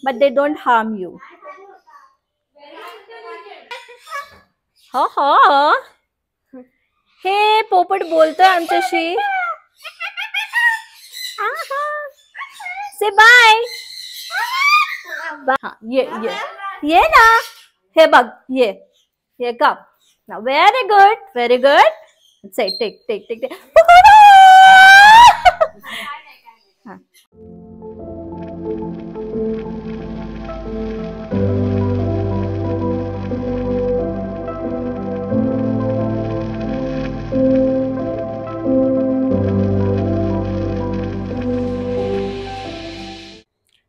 but they don't harm you. हो हो, हे पोपट बोलतोय आमच्याशी. Say bye. ये ना, हे बघ, ये का. Very good, very good. Say take.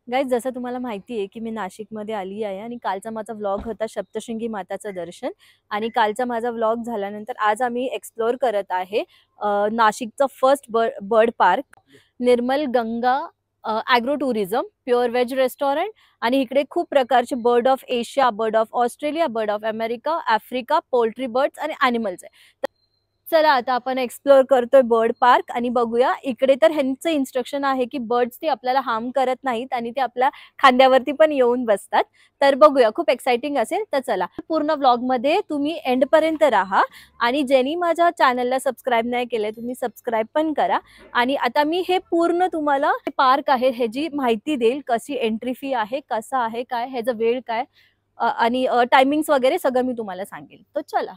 Guys, जसं तुम्हाला माहिती आहे की मी नाशिकमध्ये आली आहे आणि कालचा माझा व्लॉग होता सप्तशृंगी माताचं दर्शन. आणि कालचा माझा व्लॉग झाल्यानंतर आज आम्ही एक्सप्लोअर करत आहे नाशिकचं first bird park, Nirmal Ganga agro tourism, pure veg restaurant. आणि इकडे खूप प्रकारचे bird of Asia, bird of Australia, bird of America, Africa, poultry birds आणि ॲनिमल्स आहे. चला आता आपण एक्सप्लोअर करतोय बर्ड पार्क आणि बघूया. इकडे तर ह्यांचं इन्स्ट्रक्शन आहे की बर्ड्स ते आपल्याला हार्म करत नाहीत आणि ते आपल्या खांद्यावरती पण येऊन बसतात. तर बघूया, खूप एक्साइटिंग असेल. तर चला, पूर्ण व्लॉग मध्ये तुम्ही एंड पर्यंत राहा. आणि ज्यांनी माझ्या चॅनलला सबस्क्राईब नाही केलंय तुम्ही सबस्क्राईब पण करा. आणि आता मी हे पूर्ण तुम्हाला पार्क आहे ह्याची माहिती देईल, कशी एंट्री फी आहे, कसं आहे, काय ह्याचा वेळ काय आणि टायमिंग्स वगैरे सगळं मी तुम्हाला सांगेल. तर चला.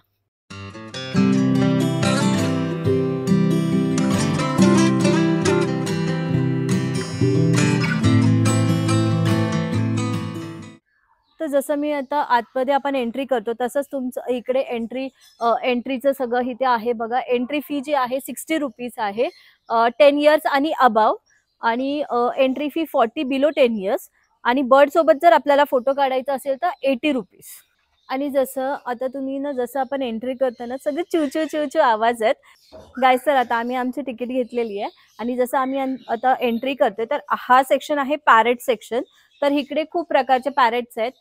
तर जसं मी आता आतमध्ये आपण एंट्री करतो तसंच तुमचं इकडे एंट्रीचं सगळं इथे आहे बघा. एंट्री फी जी आहे 60 रुपीज आहे 10 इयर्स आणि अबाव. आणि एंट्री फी 40 बिलो 10 इयर्स. आणि बर्ड सोबत जर आपल्याला फोटो काढायचा असेल तर 80 रुपीज. आणि जसं आता तुम्ही ना, जसं आपण एंट्री करताना सगळे चू आवाज आहेत गाईस. तर आता आम्ही आमची तिकीट घेतलेली आहे आणि जसं आम्ही आता एंट्री करतोय तर हा सेक्शन आहे पॅरेट सेक्शन. तर इकडे खूप प्रकारचे पॅरेट्स आहेत.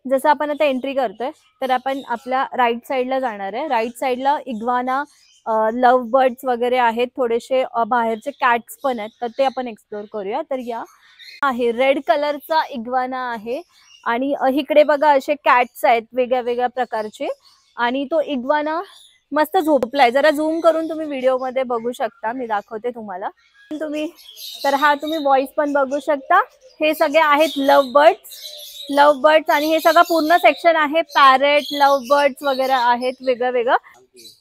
जसं आपण आता एंट्री करतोय तर आपण आपल्या राईट साईडला जाणार आहे. राईट साईडला इग्वाना, लव्ह बर्ड्स वगैरे आहेत, थोडेसे बाहेरचे कॅट्स पण आहेत, तर ते आपण एक्सप्लोर करूया. तर या आहे रेड कलरचा इग्वाना आहे. आणि इकडे बघा असे कॅट्स आहेत वेगळ्या वेगळ्या प्रकारचे. आणि तो इग्वाना मस्त झोपलाय. जरा झूम करून तुम्ही व्हिडिओ मध्ये बघू शकता, मी दाखवते तुम्हाला तुम्ही. तर हा तुम्ही व्हॉइस पण बघू शकता. हे सगळे आहेत लव्ह बर्ड्स आणि हे सगळं पूर्ण सेक्शन आहे पॅरेट, लव्ह बर्ड्स वगैरे आहेत वेगळं वेगळं.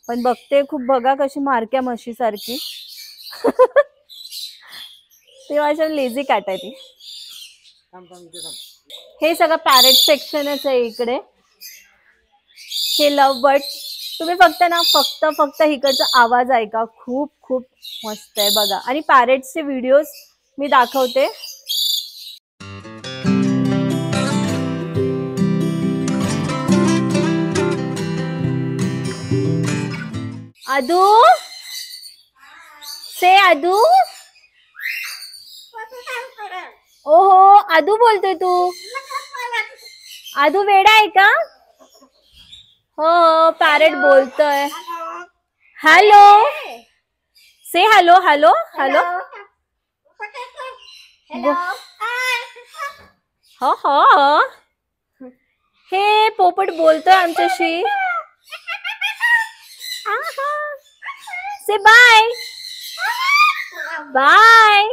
पण बघते खूप, बघा कशी मारक्या म्हशी सारखी. ते माझ्या लेझी कॅट आहे ती. हे सगळं पॅरेट सेक्शनच आहे इकडे. हे लव्ह बर्ड्स. तुम्ही फक्त ना फक्त इकडचा आवाज ऐका, खूप खूप मस्त आहे बघा. आणि पॅरेट्सचे व्हिडिओज मी दाखवते. आदू, से आदू. ओहो, आदू बोलतोय तू. आदू वेडा आहे का? हो, पॅरेट बोलतोय. हॅलो, से हॅलो हॅलो हॅलो. हो हो, हे पोपट बोलतोय आमच्याशी. Say bye bye.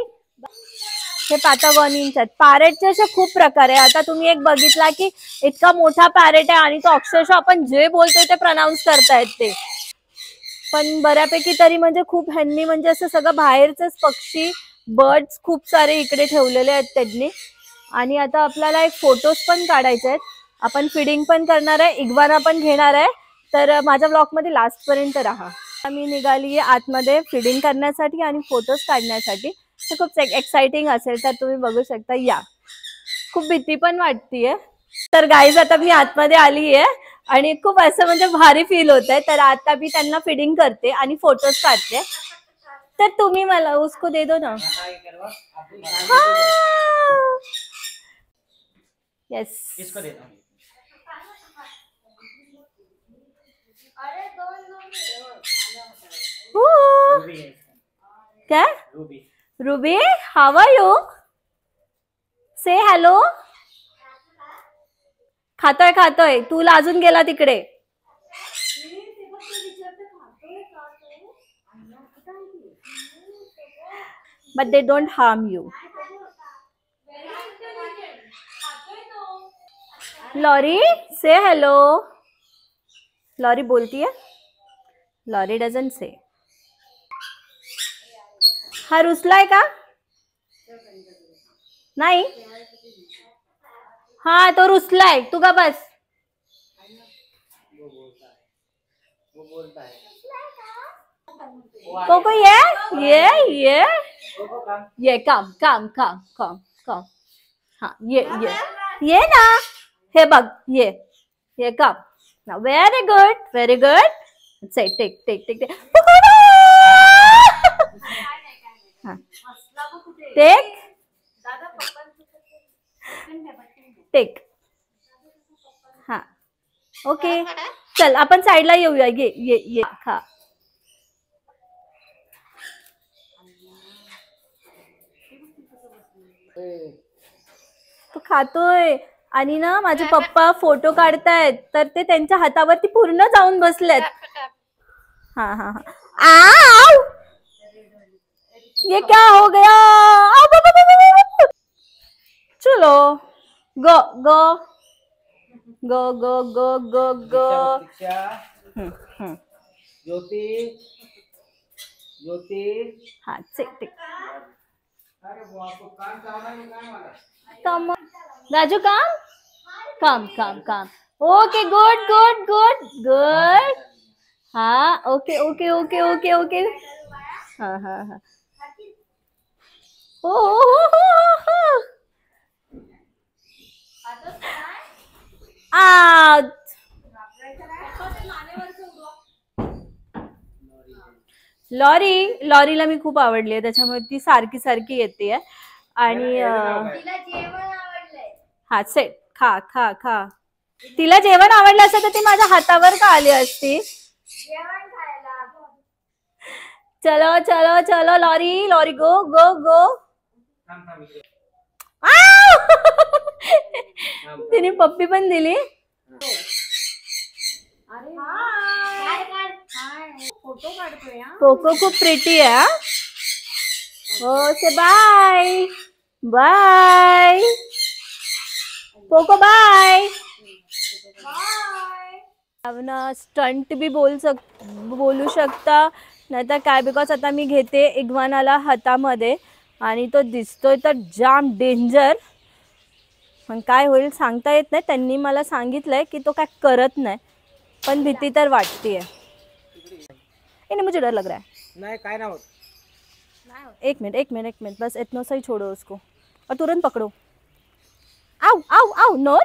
हे पाटागॉनियन्स आहेत. पॅरेटचे असे खूप प्रकार आहे. आता तुम्ही एक बघितला की इतका मोठा पॅरेट आहे आणि तो अक्षरशः आपण जे बोलतोय ते प्रोनाउन्स करतायत ते. पण बऱ्यापैकी तरी म्हणजे खूप ह्यांनी म्हणजे असं सगळं बाहेरचेच पक्षी, बर्ड्स खूप सारे इकडे ठेवलेले आहेत त्यांनी. आणि आता आपल्याला एक फोटोज पण काढायचे आहेत. आपण फिडिंग पण करणार आहे, इग्वाना पण घेणार आहे. तर माझ्या ब्लॉग मध्ये लास्ट पर्यंत राहा. मी निघाली आहे आतमध्ये फिडिंग करण्यासाठी आणि फोटोज काढण्यासाठी. तर खूप एक्साइटिंग असेल, तर तुम्ही बघू शकता. या, खूप भीती पण वाटतीये. तर गाईज आता मी आतमध्ये आली आहे आणि खूप असं म्हणजे भारी फील होत आहे. तर आता मी त्यांना फिडिंग करते आणि फोटोज काढते. तर तुम्ही मला उसको दे दो ना. येस, क्या Ruby, how are you? Say hello. खातोय खातोय. तू लाजून गेला तिकडे. But they don't harm you. Lori, say hello. Lori बोलती है. Lori doesn't say. हा रुसलाय का? नाही. हा तो रुसलाय. तू का बस. कोको ये काम हाँ ये ना हे बघ ये काम ना. Very good. Say take take हा. ओके चल आपण साईडला येऊया. ये खा. तो खातोय. आणि ना माझे पप्पा फोटो काढतायत तर ते त्यांच्या हातावरती पूर्ण जाऊन बसलेत. हा. आओ ये क्या हो गया? चलो गो. ज्योति हाँ ठीक. राजू काम. Okay good. हाँ ओके. हाँ. लॉरीला मी खूप आवडली आहे त्याच्यामुळे ती सारखी येते. आणि हा सेट खा. तिला जेवण आवडलं असतं तर ती माझ्या हातावर का आली असती. चलो लॉरी गो. तिने पप्पी पण दिली. कोको खूप प्रिटी आहे. हो से बाय कोको बाय. स्टंट बी बोलू शकता नाहीतर काय. बिकॉज आता मी घेते इग्वानाला हातामध्ये आणि तो दिसतोय तर जाम डेंजर. पण काय होईल सांगता येत नाही. त्यांनी मला सांगितलंय की तो काय करत नाही पण भीती तर वाटतीये. नहीं मुझे डर लग रहा है. नहीं काय ना होत. एक मिनट बस इतना सही छोड़ो उसको और तुरंत पकड़ो. आओ नो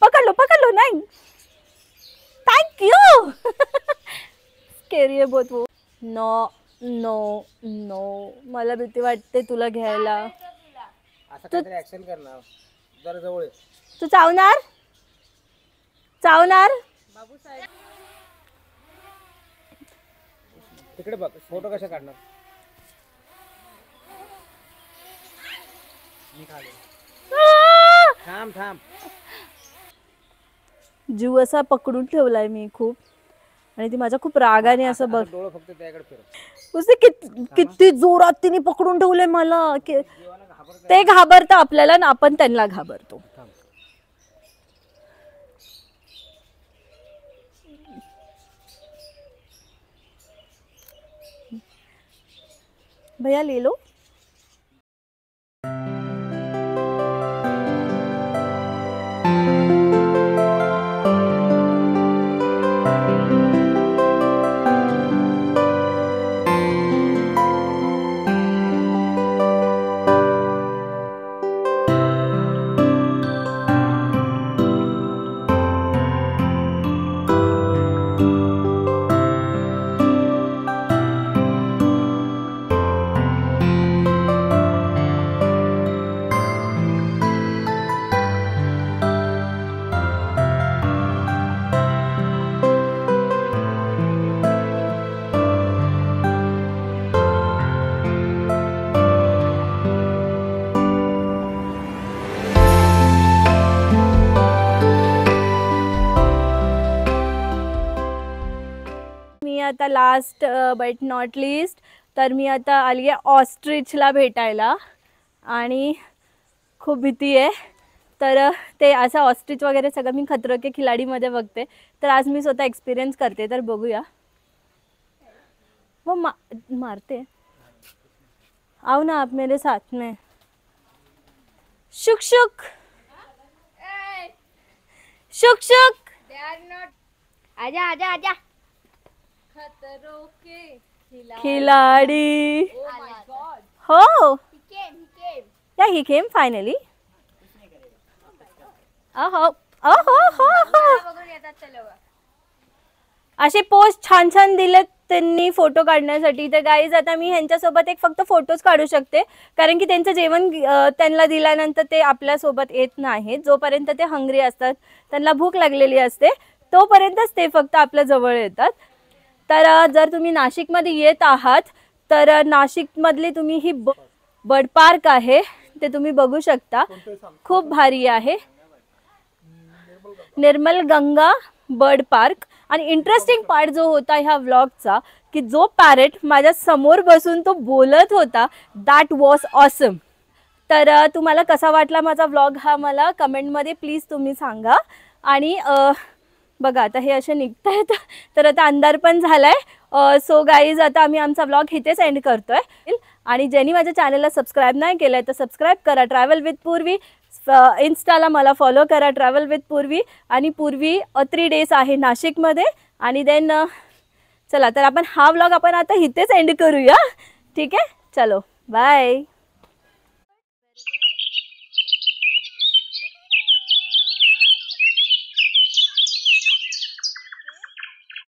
पकड़ लो नहीं. Thank you. स्केरी है बहुत वो. नो मला भीती वाटते तुला घ्यायला. तू ऍक्शन करणार जरा जवळ. तू चावणार बाबू साहेब तिकडे बघ. फोटो कशा काढणार. थांब. जीव असा पकडून ठेवलाय मी खूप. आणि ती माझ्या खूप रागाने असं बघ. डोळे फक्त त्याकडे फिरव. उसने किती जोरात तिने पकडून ठेवलंय मला. ते घाबरतं आपल्याला ना आपण त्यांना घाबरतो. भैया ले लो. आता लास्ट बट नॉट लिस्ट तर मी आता आली आहे ऑस्ट्रिचला भेटायला आणि खूप भीती आहे. तर ते असं ऑस्ट्रिच वगैरे सगळं मी खतरों के खिलाडीमध्ये बघते, तर आज मी स्वतः एक्सपिरियन्स करते. तर बघूया. वो मारते. आओ ना आप मेरे साथ में. शुक शुक शुक शुक. आजा आजा आजा. खतरों के खिलाडी. हो या ही केम फायनली. अहो असे पोस्ट छान छान दिलेत त्यांनी फोटो काढण्यासाठी. तर गाईज आता मी ह्यांच्यासोबत एक फक्त फोटोज काढू शकते, कारण की त्यांचं जेवण त्यांना दिल्यानंतर ते आपल्यासोबत येत नाहीत. जोपर्यंत ते हंग्री असतात, त्यांना भूक लागलेली असते, तोपर्यंतच ते फक्त आपल्या जवळ येतात. तर जर तुम्ही नाशिकमध्ये येत आहात तर नाशिकमधली तुम्ही ही बर्ड पार्क आहे ते तुम्ही बघू शकता. खूप भारी आहे. निर्मल गंगा बर्ड पार्क. आणि इंटरेस्टिंग पार्ट जो होता ह्या व्लॉगचा, की जो पॅरेट माझ्या समोर बसून तो बोलत होता, दॅट वॉज ऑसम. तर तुम्हाला कसा वाटला माझा व्लॉग हा मला कमेंटमध्ये प्लीज तुम्ही सांगा. आणि बघा आता हे असे निघत आहेत, तर आता अंधार पण झालाय. सो गाईज आता आम्ही आमचा व्लॉग इथेच एंड करतोय. आणि ज्यांनी माझ्या चॅनलला सबस्क्राईब नाही केलंय तर सबस्क्राईब करा. ट्रॅव्हल विथ पूर्वी इन्स्टाला मला फॉलो करा, ट्रॅव्हल विथ पूर्वी. आणि पूर्वी 3 days आहे नाशिकमध्ये. आणि देन चला तर आपण हा व्लॉग आपण आता इथेच एंड करूया. ठीक आहे, चलो बाय.